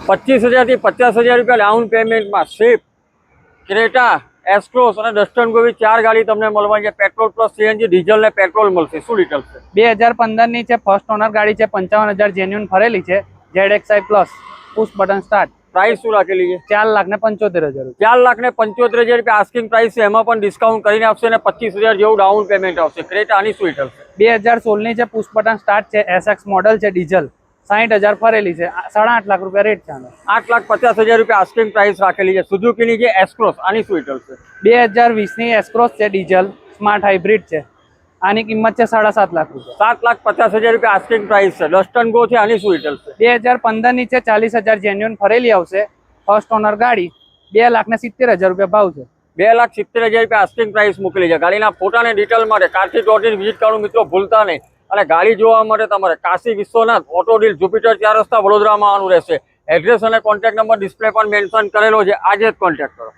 25,000 થી 50,000 રૂપિયા ડાઉન પેમેન્ટમાં સ્વિફ્ટ, ક્રેટા, એસ્ક્રોસ અને ડસ્ટન ગોવી 4 ગાડી તમને મળવાની છે। પેટ્રોલ પ્લસ સીએનજી, ડીઝલ ને પેટ્રોલ મળશે। શું ડિટેલ છે? 2015 ની છે, ફર્સ્ટ ઓનર ગાડી છે, 55,000 જેન્યુન ફરેલી છે, ZXi plus, push button start. Price શું રાખેલી છે? 4,75,000 રૂપિયા। 4,75,000 રૂપિયા આસ્કિંગ પ્રાઇસ છે, એમાં પણ ડિસ્કાઉન્ટ કરીને આપશે અને 25,000 જેવું ડાઉન પેમેન્ટ આવશે। ક્રેટા આની શું ડિટેલ છે? 2016 ની છે, પુશ બટન સ્ટાર્ટ છે, SX મોડલ છે, ડીઝલ, 60,000 ફરેલી છે, 8.5 લાખ રૂપિયા રેટ છે। 8,50,000 રૂપિયા આસ્કિંગ પ્રાઇસ રાખેલી છે। સુઝુકીની જે એસ્ક્રોસ આની શું ડિટેલ છે? 2020 ની એસ્ક્રોસ છે, ડીઝલ, સ્માર્ટ હાઇબ્રિડ છે, આની કિંમત છે 7.5 લાખ રૂપિયા। 7,50,000 રૂપિયા આસ્કિંગ પ્રાઇસ છે। ડસ્ટન ગો છે, આની શું ડિટેલ છે? 2015 ની છે, 40,000 જેન્યુન ફરેલી આવશે, ફર્સ્ટ ઓનર ગાડી, 2,70,000 રૂપિયા ભાવ છે। 2,70,000 રૂપિયા આસ્કિંગ પ્રાઇસ મૂકેલી છે। ગાડીના ફોટા અને ડિટેલ માટે કાર્તિક.in વિઝિટ કરવાનું મિત્રો ભૂલતા નહીં। અને ગાડી જોવા માટે તમારે Kashi Vishwanath auto deal Jupiter 4 રસ્તા વડોદરામાં આવવાનું રહેશે। એડ્રેસ અને કોન્ટેક્ટ નંબર ડિસ્પ્લે પર મેન્શન કરેલો છે, આજે જ કોન્ટેક્ટ કરો।